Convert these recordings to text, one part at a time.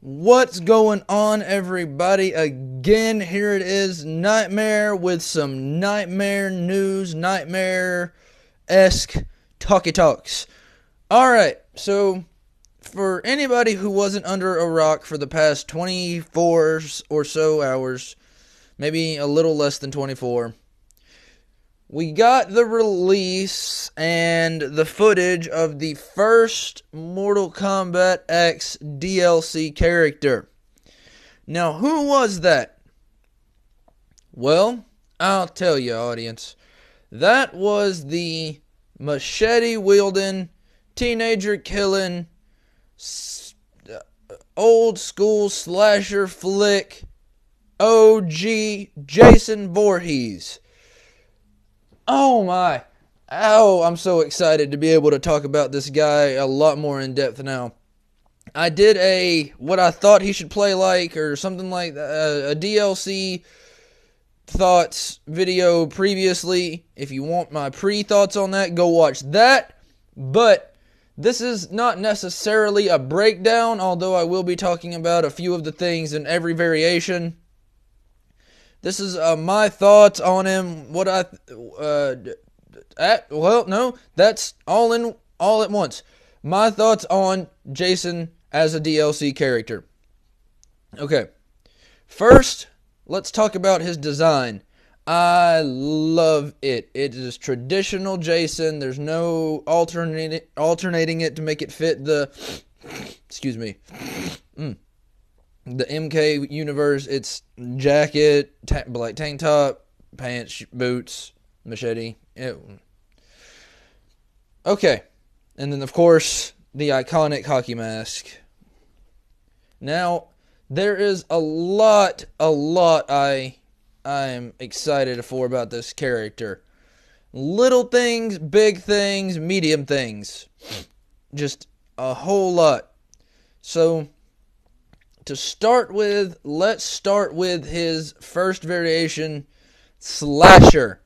What's going on, everybody? Again, here it is, Nightmare, with some nightmare news, nightmare-esque talky talks. Alright, so for anybody who wasn't under a rock for the past 24 or so hours, maybe a little less than 24, we got the release and the footage of the first Mortal Kombat X DLC character. Now, who was that? Well, I'll tell you, audience. That was the machete-wielding, teenager-killing, old-school slasher flick OG Jason Vorhees. Oh my. Oh, I'm so excited to be able to talk about this guy a lot more in depth now. I did what I thought he should play like, or something like that, a DLC thoughts video previously. If you want my pre-thoughts on that, go watch that. But this is not necessarily a breakdown, although I will be talking about a few of the things in every variation. This is my thoughts on him. That's all at once. My thoughts on Jason as a DLC character. Okay, first, let's talk about his design. I love it. It is traditional Jason. There's no alternating it to make it fit the the MK universe. It's jacket, black tank top, pants, boots, machete. Okay. And then, of course, the iconic hockey mask. Now, there is a lot I'm excited for about this character. Little things, big things, medium things. Just a whole lot. So, to start with, let's start with his first variation, Slasher.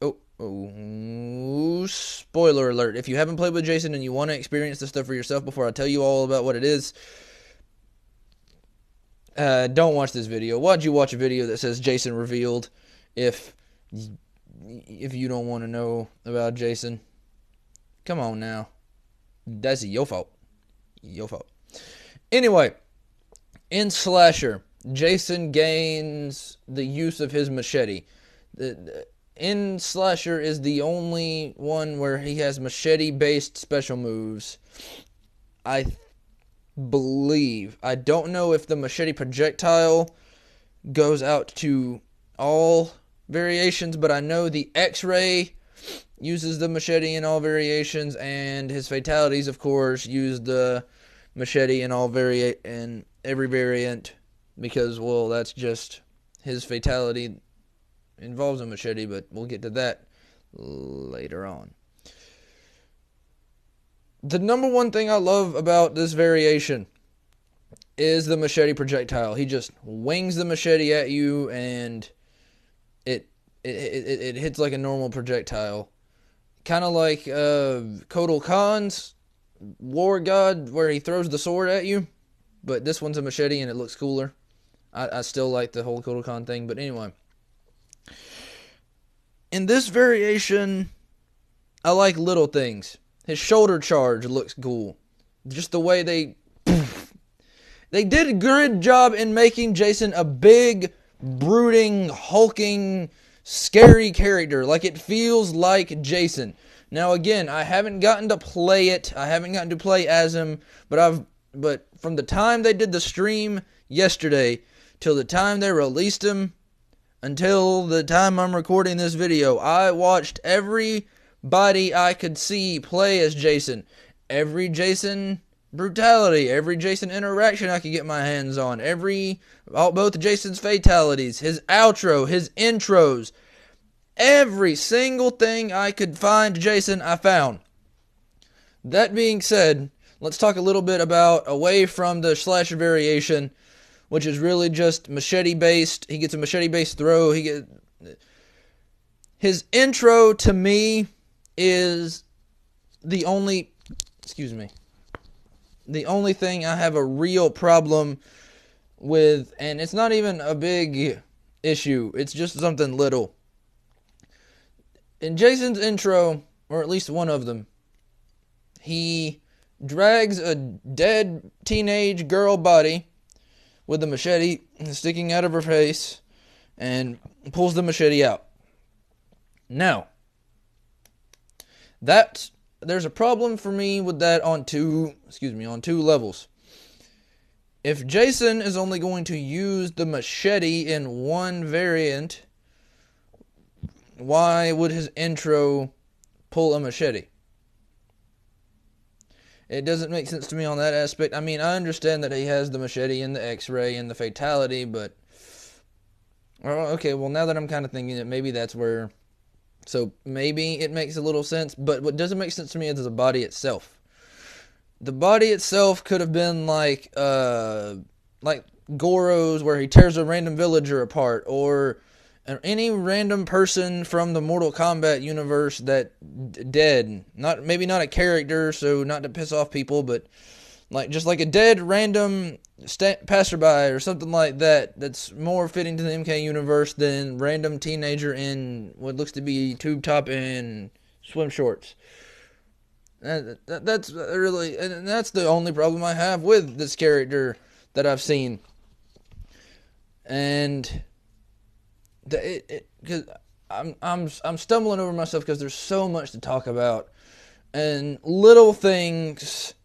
Oh, spoiler alert. If you haven't played with Jason and you want to experience this stuff for yourself before I tell you all about what it is, don't watch this video. Why'd you watch a video that says Jason revealed if you don't want to know about Jason? Come on now. That's your fault. Your fault. Anyway, in Slasher, Jason gains the use of his machete. In Slasher is the only one where he has machete-based special moves. I believe. I don't know if the machete projectile goes out to all variations, but I know the X-Ray uses the machete in all variations, and his fatalities, of course, use the machete in every variant, because, well, that's just his fatality involves a machete, but we'll get to that later on. The number one thing I love about this variation is the machete projectile. He just wings the machete at you, and it hits like a normal projectile. Kind of like Kotal Khan's War God, where he throws the sword at you, but this one's a machete and it looks cooler. I still like the whole Kotal Khan thing, but anyway. In this variation, I like little things. His shoulder charge looks cool. Just the way they did a good job in making Jason a big, brooding, hulking, scary character. Like, it feels like Jason. Now, again, I haven't gotten to play it. I haven't gotten to play as him, but from the time they did the stream yesterday till the time they released him, until the time I'm recording this video, I watched everybody I could see play as Jason. Every Jason brutality, every Jason interaction I could get my hands on, both Jason's fatalities, his outro, his intros, every single thing I could find Jason, I found. That being said, let's talk a little bit about away from the slasher variation, which is really just machete-based. He gets a machete-based throw. His intro, to me, is the only the only thing I have a real problem with, and it's not even a big issue, it's just something little. In Jason's intro, or at least one of them, he drags a dead teenage girl body with a machete sticking out of her face and pulls the machete out. Now, there's a problem for me with that on two levels. If Jason is only going to use the machete in one variant, why would his intro pull a machete? It doesn't make sense to me on that aspect. I mean, I understand that he has the machete and the X-ray and the fatality, but okay, well, now that I'm kind of thinking that maybe that's where, so maybe it makes a little sense, but what doesn't make sense to me is the body itself. The body itself could have been like Goro's, where he tears a random villager apart, or any random person from the Mortal Kombat universe that dead. Maybe not a character, so not to piss off people, but just like a dead random passerby or something like that. That's more fitting to the MK universe than random teenager in what looks to be tube top and swim shorts. That's really, and that's the only problem I have with this character that I've seen. And because I'm stumbling over myself because there's so much to talk about, and little things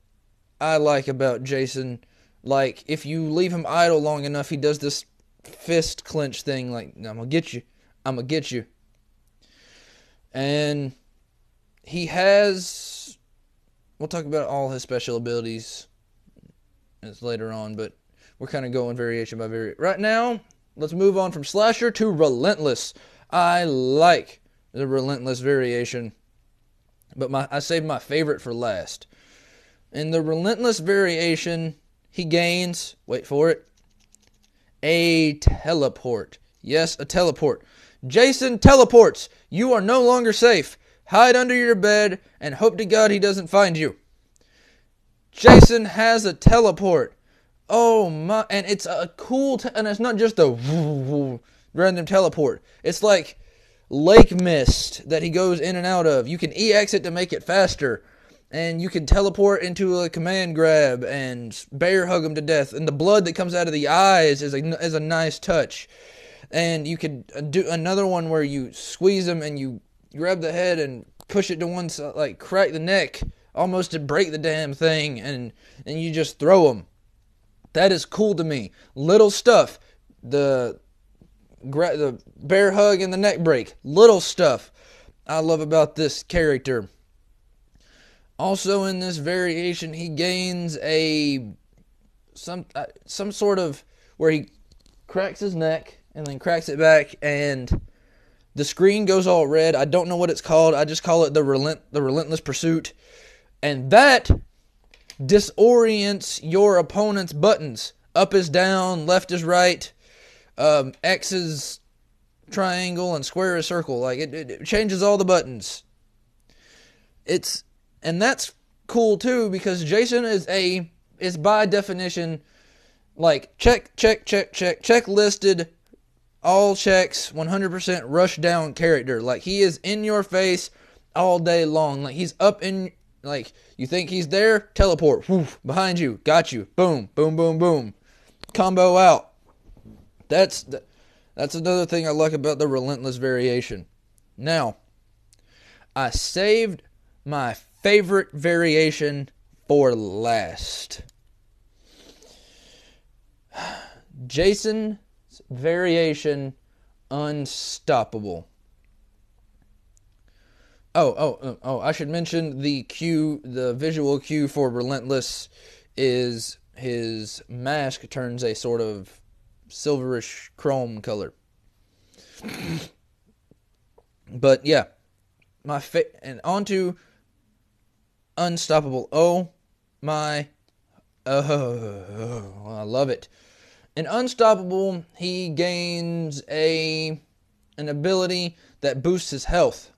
I like about Jason. Like, if you leave him idle long enough, he does this fist clench thing, like, I'm gonna get you, I'm gonna get you. And he has, we'll talk about all his special abilities later on, but we're kind of going variation by variation. Right now, let's move on from Slasher to Relentless. I like the Relentless variation, but I saved my favorite for last. In the Relentless variation, he gains, wait for it, a teleport. Yes, a teleport. Jason teleports. You are no longer safe. Hide under your bed and hope to God he doesn't find you. Jason has a teleport. Oh my, and it's a cool, and it's not just a random teleport. It's like lake mist that he goes in and out of. You can EX it to make it faster, and you can teleport into a command grab and bear hug him to death. And the blood that comes out of the eyes is a nice touch. And you could do another one where you squeeze him and you grab the head and push it to one side, like crack the neck, almost to break the damn thing, and you just throw him. That is cool to me. Little stuff. The bear hug and the neck break. Little stuff I love about this character. Also in this variation, he gains some sort of, where he cracks his neck and then cracks it back, and the screen goes all red. I don't know what it's called. I just call it the Relentless Pursuit. And that disorients your opponent's buttons. Up is down, left is right, X is triangle, and square is circle. Like, it changes all the buttons. And that's cool too, because Jason is by definition like check listed, all checks, 100% rush down character. Like, he is in your face all day long. Like, he's up in, like, you think he's there, teleport, woof, behind you, got you, boom, boom, boom, boom, combo out. That's another thing I like about the Relentless variation. Now, I saved my favorite variation for last. Jason's variation, Unstoppable. Oh, I should mention the visual cue for Relentless is his mask turns a sort of silverish chrome color. But yeah, and on to Unstoppable. Oh, I love it. In Unstoppable, he gains an ability that boosts his health.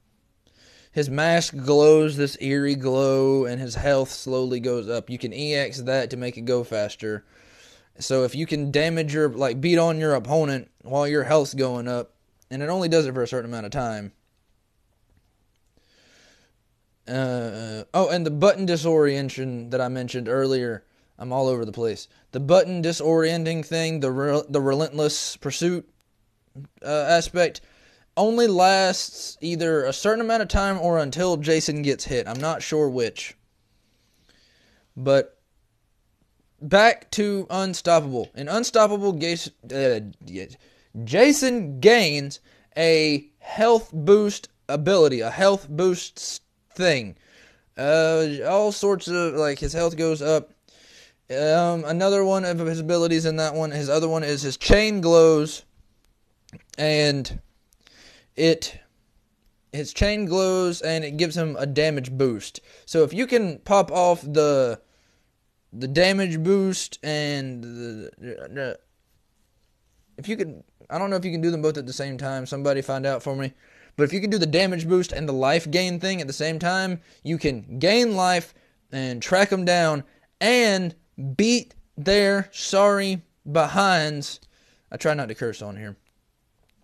his mask glows this eerie glow, and his health slowly goes up. You can EX that to make it go faster. So if you can damage your, like, beat on your opponent while your health's going up, and it only does it for a certain amount of time. And the button disorientation that I mentioned earlier. I'm all over the place. The button disorienting thing, the relentless pursuit aspect, only lasts either a certain amount of time or until Jason gets hit. I'm not sure which. But back to Unstoppable. In Unstoppable, Jason gains a health boost ability, a health boost thing. All sorts of, like, his health goes up. Another one of his abilities in that one, his other one is his chain glows, and his chain glows and it gives him a damage boost. So if you can pop off the damage boost and if you could, I don't know if you can do them both at the same time. Somebody find out for me. But if you can do the damage boost and the life gain thing at the same time, you can gain life and track them down and beat their sorry behinds. I try not to curse on here,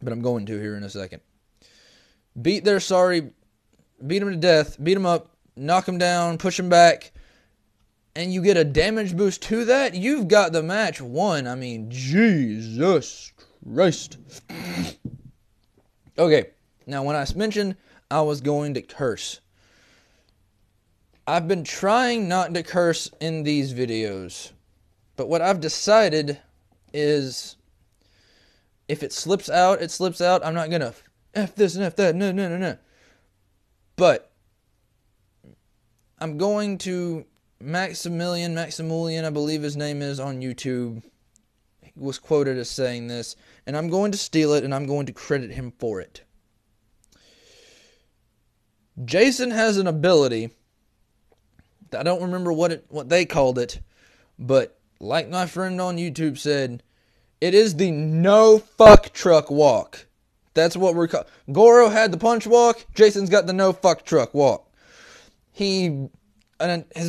but I'm going to here in a second. Beat them to death, beat them up, knock them down, push them back, and you get a damage boost to that. You've got the match won. I mean, Jesus Christ. Okay, now when I mentioned I was going to curse, I've been trying not to curse in these videos, but what I've decided is if it slips out, it slips out. I'm not going to F this and F that, no. But I'm going to Maximilian, I believe his name is on YouTube, he was quoted as saying this, and I'm going to steal it and I'm going to credit him for it. Jason has an ability, I don't remember what they called it, but like my friend on YouTube said, it is the no fuck truck walk. That's what we're called. Goro had the punch walk. Jason's got the no fuck truck walk. His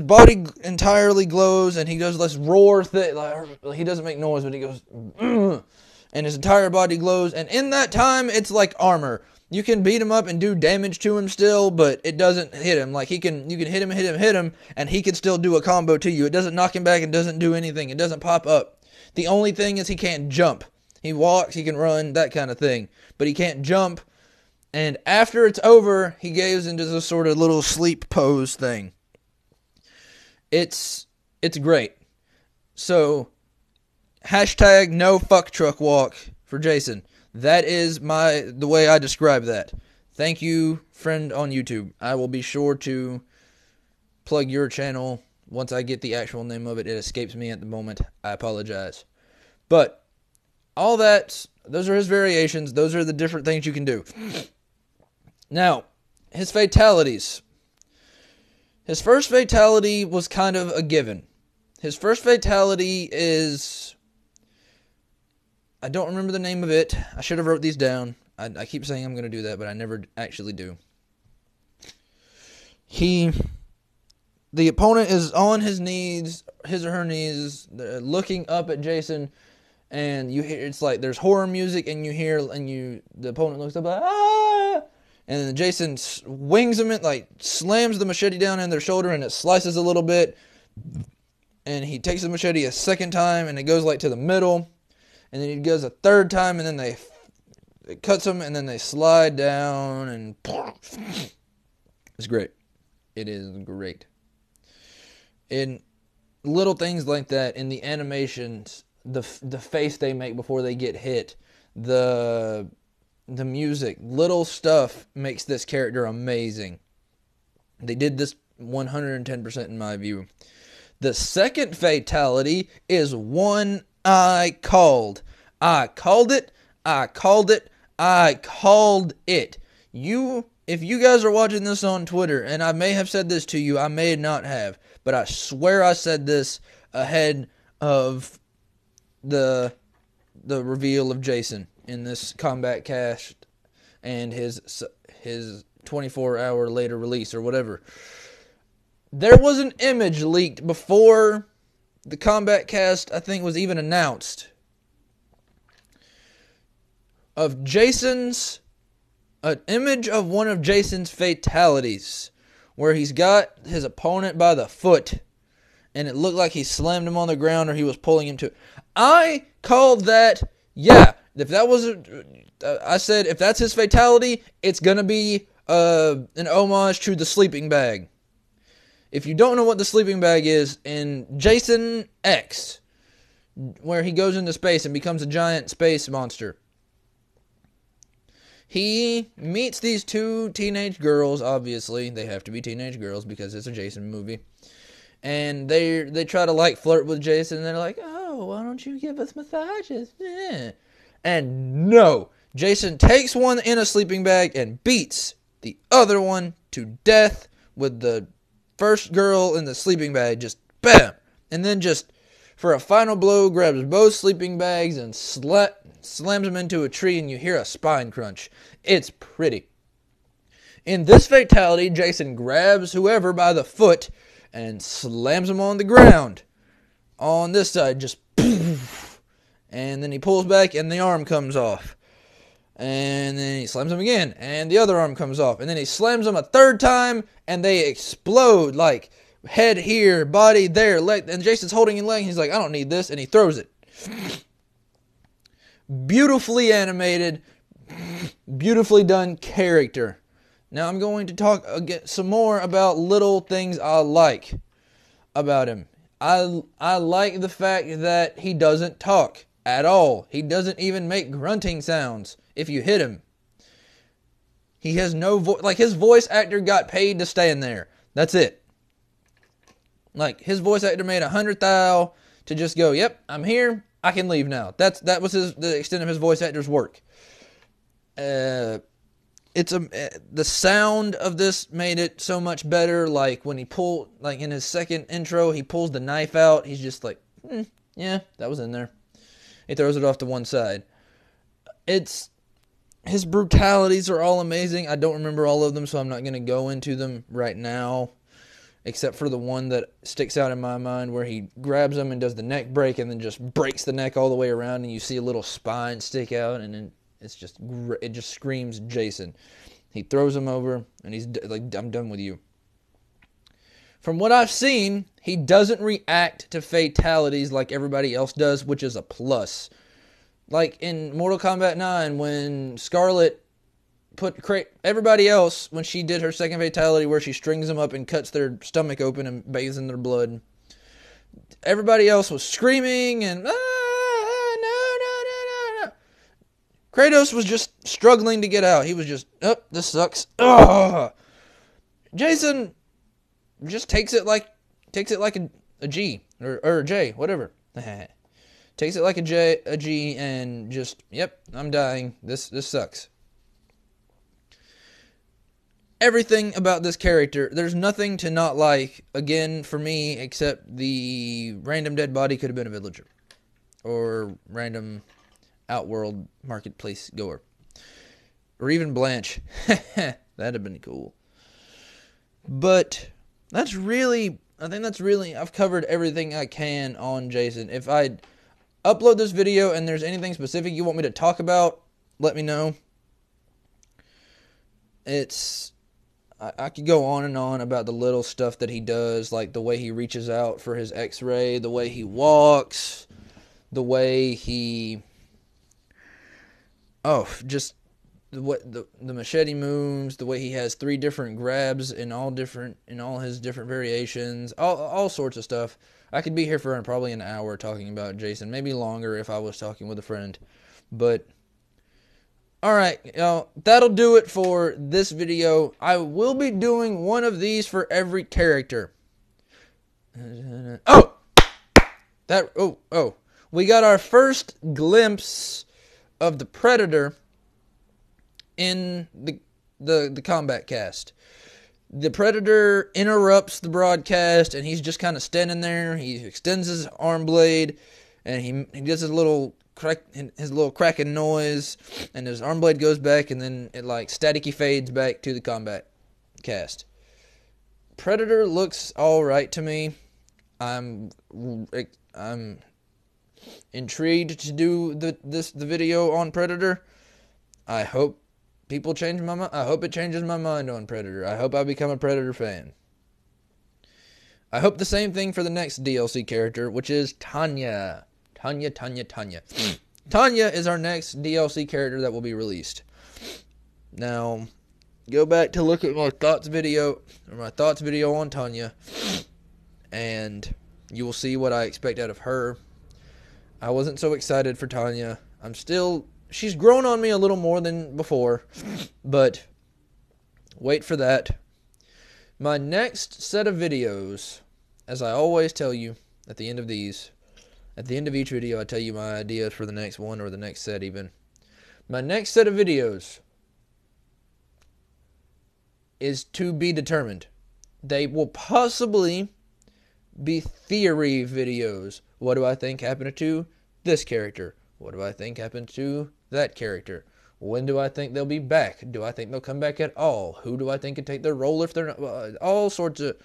body entirely glows, and he does this roar thing. Like, he doesn't make noise, but he goes, and his entire body glows. And in that time, it's like armor. You can beat him up and do damage to him still, but it doesn't hit him. Like, you can hit him, and he can still do a combo to you. It doesn't knock him back. It doesn't do anything. It doesn't pop up. The only thing is he can't jump. He walks, he can run, that kind of thing. But he can't jump. And after it's over, he goes into this sort of little sleep pose thing. It's great. So, hashtag no fuck truck walk for Jason. That is the way I describe that. Thank you, friend on YouTube. I will be sure to plug your channel once I get the actual name of it. It escapes me at the moment. I apologize. But all that, those are his variations. Those are the different things you can do. Now, his fatalities. His first fatality was kind of a given. His first fatality is, I don't remember the name of it. I should have wrote these down. I keep saying I'm going to do that, but I never actually do. The opponent is on his knees, his or her knees, looking up at Jason, and you hear, it's like there's horror music, and the opponent looks up, like, ah! And then Jason wings him, like slams the machete down in their shoulder, and it slices a little bit. And he takes the machete a second time, and it goes like to the middle. And then he goes a third time, and then it cuts them, and then they slide down, and it's great. It is great. In little things like that, in the animations, the face they make before they get hit, the music, little stuff makes this character amazing. They did this 110% in my view. The second fatality is one I called. I called it. If you guys are watching this on Twitter, and I may have said this to you, I may not have, but I swear I said this ahead of the reveal of Jason in this combat cast and his 24-hour later release or whatever. There was an image leaked before the Combat Cast, I think, was even announced, of an image of one of Jason's fatalities, where he's got his opponent by the foot, and it looked like he slammed him on the ground or he was pulling him to it. I called that, if that was, I said, if that's his fatality, it's going to be an homage to the sleeping bag. If you don't know what the sleeping bag is, in Jason X, where he goes into space and becomes a giant space monster, he meets these two teenage girls. Obviously, they have to be teenage girls because it's a Jason movie. And they try to, like, flirt with Jason, and they're like, oh, why don't you give us massages? Yeah. And no, Jason takes one in a sleeping bag and beats the other one to death with the first girl in the sleeping bag, just bam! And then just, for a final blow, grabs both sleeping bags and slams them into a tree, and you hear a spine crunch. It's pretty. In this fatality, Jason grabs whoever by the foot and slams him on the ground. On this side, just poof, and then he pulls back and the arm comes off. And then he slams him again, and the other arm comes off. And then he slams him a third time, and they explode, like, head here, body there, leg. And Jason's holding his leg, he's like, I don't need this, and he throws it. Beautifully animated, beautifully done character. Now I'm going to talk some more about little things I like about him. I like the fact that he doesn't talk at all. He doesn't even make grunting sounds if you hit him. He has no voice. Like, his voice actor got paid to stand there. That's it. Like, his voice actor made $100,000 to just go, yep, I'm here, I can leave now. That was the extent of his voice actor's work. The sound of this made it so much better. Like, when he pulled, like, in his second intro, he pulls the knife out. He's just like, yeah, that was in there. He throws it off to one side. His brutalities are all amazing. I don't remember all of them, so I'm not going to go into them right now, except for the one that sticks out in my mind, where he grabs him and does the neck break and then just breaks the neck all the way around, and you see a little spine stick out, and then it just screams Jason. He throws him over, and he's like, I'm done with you. From what I've seen, he doesn't react to fatalities like everybody else does, which is a plus. Like in Mortal Kombat 9, when Scarlet everybody else, when she did her second fatality where she strings them up and cuts their stomach open and bathes in their blood, everybody else was screaming and, no. Kratos was just struggling to get out. He was just, this sucks. Jason just takes it like a G, or a J, whatever. Takes it like a G and just, yep, I'm dying. This sucks. Everything about this character, there's nothing to not like, again, for me, except the random dead body could have been a villager. Or random outworld marketplace goer. Or even Blanche. That'd have been cool. But I've covered everything I can on Jason. If I upload this video and there's anything specific you want me to talk about, let me know. I could go on and on about the little stuff that he does, like the way he reaches out for his x-ray, the way he walks, the way he... just the machete moves, the way he has 3 different grabs in all his different variations, all sorts of stuff. I could be here for probably an hour talking about Jason, maybe longer if I was talking with a friend. But alright, that'll do it for this video. I will be doing one of these for every character. We got our first glimpse of the Predator in the Combat Cast. The Predator interrupts the broadcast, and he's just kind of standing there. He extends his arm blade, and he does his little his little cracking noise, and his arm blade goes back, and then it like staticky fades back to the combat cast. Predator looks alright to me. I'm intrigued to do the video on Predator. I hope people change my mind. I hope it changes my mind on Predator. I hope I become a Predator fan. I hope the same thing for the next DLC character, which is Tanya. Tanya is our next DLC character that will be released. Now, go back to look at my thoughts video on Tanya, and you will see what I expect out of her. I wasn't so excited for Tanya. She's grown on me a little more than before, but wait for that. My next set of videos, as I always tell you at the end of each video, I tell you my ideas for the next one or the next set even. My next set of videos is to be determined. They will possibly be theory videos. What do I think happened to this character? What do I think happened to that character? When do I think they'll be back? Do I think they'll come back at all? Who do I think could take their role if they're not? All sorts of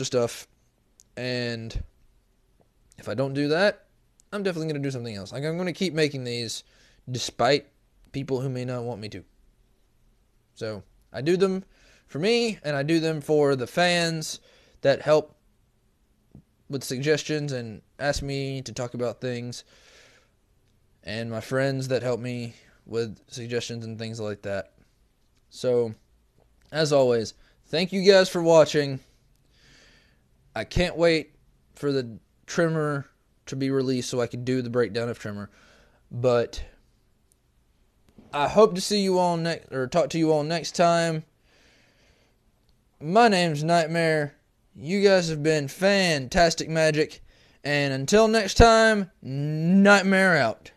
stuff. And if I don't do that, I'm definitely going to do something else. Like, I'm going to keep making these despite people who may not want me to. So I do them for me, and I do them for the fans that help with suggestions and ask me to talk about things, and my friends that help me with suggestions and things like that. So, as always, thank you guys for watching. I can't wait for the Trimmer to be released so I can do the breakdown of Trimmer. But I hope to see you all talk to you all next time. My name's Nightmare. You guys have been fantastic magic. And until next time, Nightmare out.